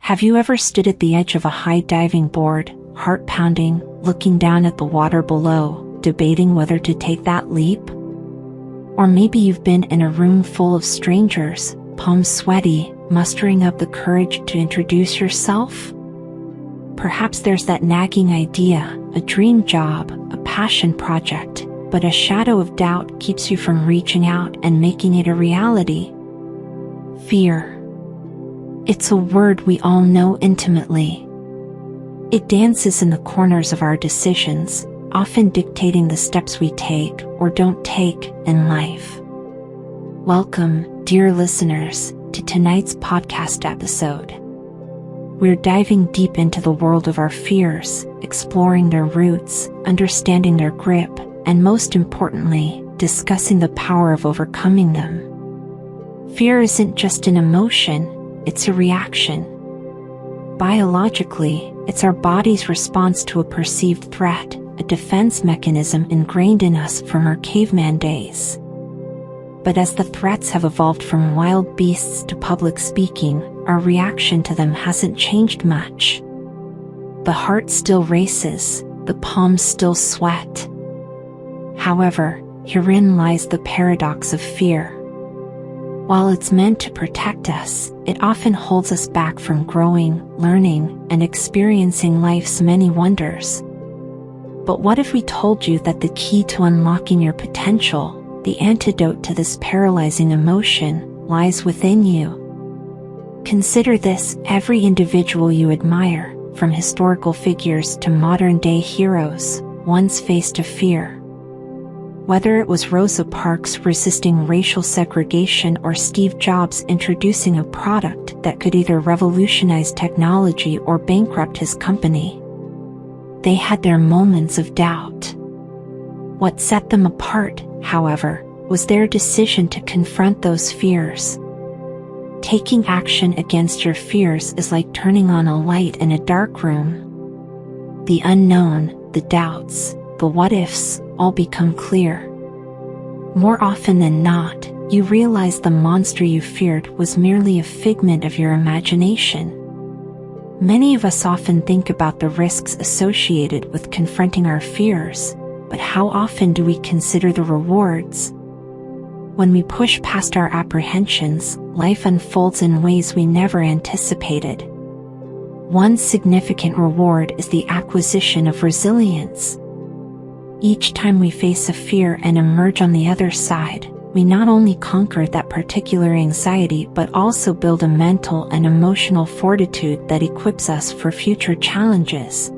Have you ever stood at the edge of a high diving board, heart pounding, looking down at the water below, debating whether to take that leap? Or maybe you've been in a room full of strangers, palms sweaty, mustering up the courage to introduce yourself? Perhaps there's that nagging idea, a dream job, a passion project, but a shadow of doubt keeps you from reaching out and making it a reality. Fear. It's a word we all know intimately. It dances in the corners of our decisions, often dictating the steps we take or don't take in life. Welcome, dear listeners, to tonight's podcast episode. We're diving deep into the world of our fears, exploring their roots, understanding their grip, and most importantly, discussing the power of overcoming them. Fear isn't just an emotion, it's a reaction. Biologically, it's our body's response to a perceived threat, a defense mechanism ingrained in us from our caveman days. But as the threats have evolved from wild beasts to public speaking, our reaction to them hasn't changed much. The heart still races, the palms still sweat. However, herein lies the paradox of fear. While it's meant to protect us, it often holds us back from growing, learning, and experiencing life's many wonders. But what if we told you that the key to unlocking your potential, the antidote to this paralyzing emotion, lies within you? Consider this: every individual you admire, from historical figures to modern-day heroes, once faced a fear. Whether it was Rosa Parks resisting racial segregation or Steve Jobs introducing a product that could either revolutionize technology or bankrupt his company, they had their moments of doubt. What set them apart, however, was their decision to confront those fears. Taking action against your fears is like turning on a light in a dark room. The unknown, the doubts, the what-ifs, all become clear. More often than not, you realize the monster you feared was merely a figment of your imagination. Many of us often think about the risks associated with confronting our fears, but how often do we consider the rewards? When we push past our apprehensions, life unfolds in ways we never anticipated. One significant reward is the acquisition of resilience. Each time we face a fear and emerge on the other side, we not only conquer that particular anxiety but also build a mental and emotional fortitude that equips us for future challenges.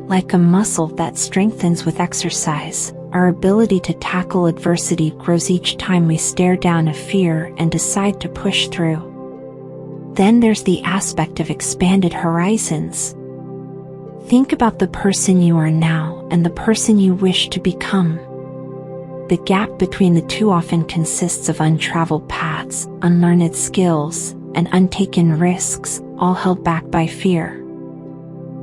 Like a muscle that strengthens with exercise, our ability to tackle adversity grows each time we stare down a fear and decide to push through. Then there's the aspect of expanded horizons. Think about the person you are now and the person you wish to become. The gap between the two often consists of untraveled paths, unlearned skills, and untaken risks, all held back by fear.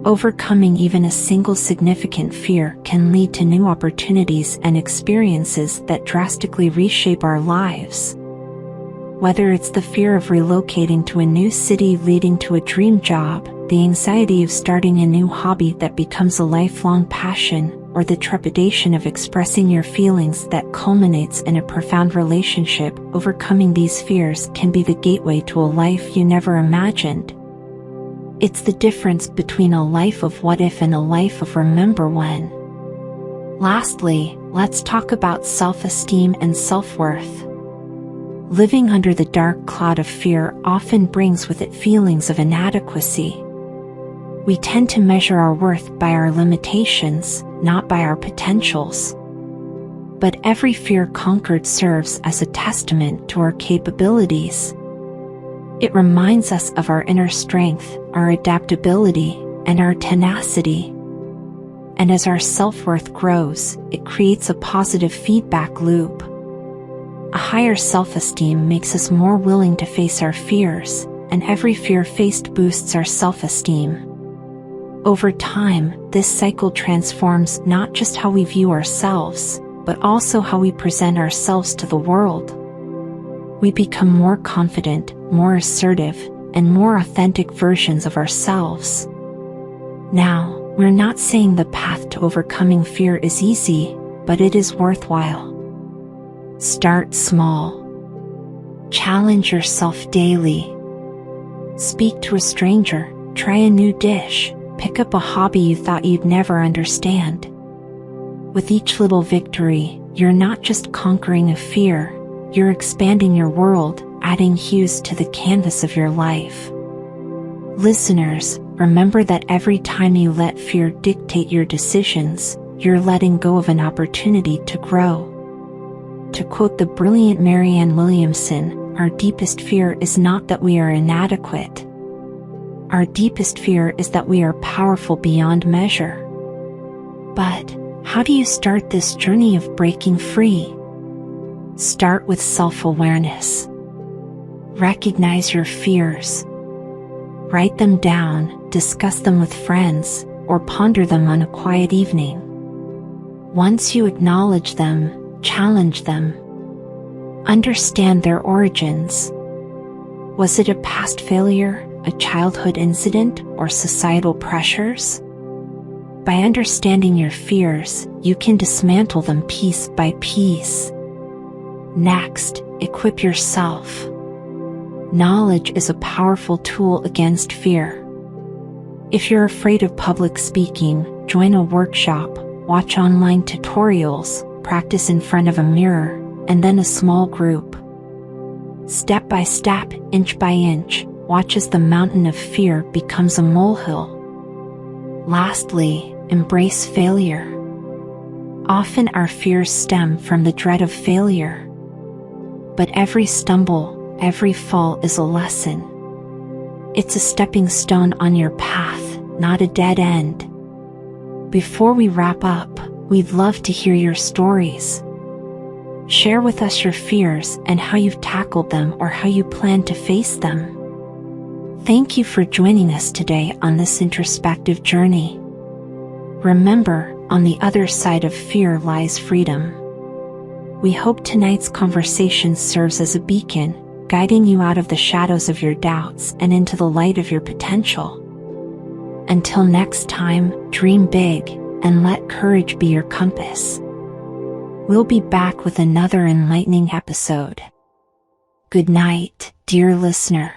Overcoming even a single significant fear can lead to new opportunities and experiences that drastically reshape our lives. Whether it's the fear of relocating to a new city leading to a dream job, the anxiety of starting a new hobby that becomes a lifelong passion, or the trepidation of expressing your feelings that culminates in a profound relationship, overcoming these fears can be the gateway to a life you never imagined. It's the difference between a life of what if and a life of remember when. Lastly, let's talk about self-esteem and self-worth. Living under the dark cloud of fear often brings with it feelings of inadequacy. We tend to measure our worth by our limitations, not by our potentials. But every fear conquered serves as a testament to our capabilities. It reminds us of our inner strength, our adaptability, and our tenacity. And as our self-worth grows, it creates a positive feedback loop. A higher self-esteem makes us more willing to face our fears, and every fear faced boosts our self-esteem. Over time, this cycle transforms not just how we view ourselves, but also how we present ourselves to the world. We become more confident, more assertive, and more authentic versions of ourselves. Now, we're not saying the path to overcoming fear is easy, but it is worthwhile. Start small. Challenge yourself daily. Speak to a stranger, try a new dish, pick up a hobby you thought you'd never understand. With each little victory, you're not just conquering a fear, you're expanding your world, adding hues to the canvas of your life. Listeners, remember that every time you let fear dictate your decisions, you're letting go of an opportunity to grow. To quote the brilliant Marianne Williamson, our deepest fear is not that we are inadequate. Our deepest fear is that we are powerful beyond measure. But, how do you start this journey of breaking free? Start with self-awareness. Recognize your fears. Write them down, discuss them with friends, or ponder them on a quiet evening. Once you acknowledge them, challenge them. Understand their origins. Was it a past failure, a childhood incident, or societal pressures? By understanding your fears, you can dismantle them piece by piece. Next, equip yourself. Knowledge is a powerful tool against fear. If you're afraid of public speaking, join a workshop, watch online tutorials, practice in front of a mirror, and then a small group. Step by step, inch by inch, watch as the mountain of fear becomes a molehill. Lastly, embrace failure. Often our fears stem from the dread of failure. But every stumble, every fall is a lesson. It's a stepping stone on your path, not a dead end. Before we wrap up, we'd love to hear your stories. Share with us your fears and how you've tackled them or how you plan to face them. Thank you for joining us today on this introspective journey. Remember, on the other side of fear lies freedom. We hope tonight's conversation serves as a beacon, guiding you out of the shadows of your doubts and into the light of your potential. Until next time, dream big, and let courage be your compass. We'll be back with another enlightening episode. Good night, dear listener.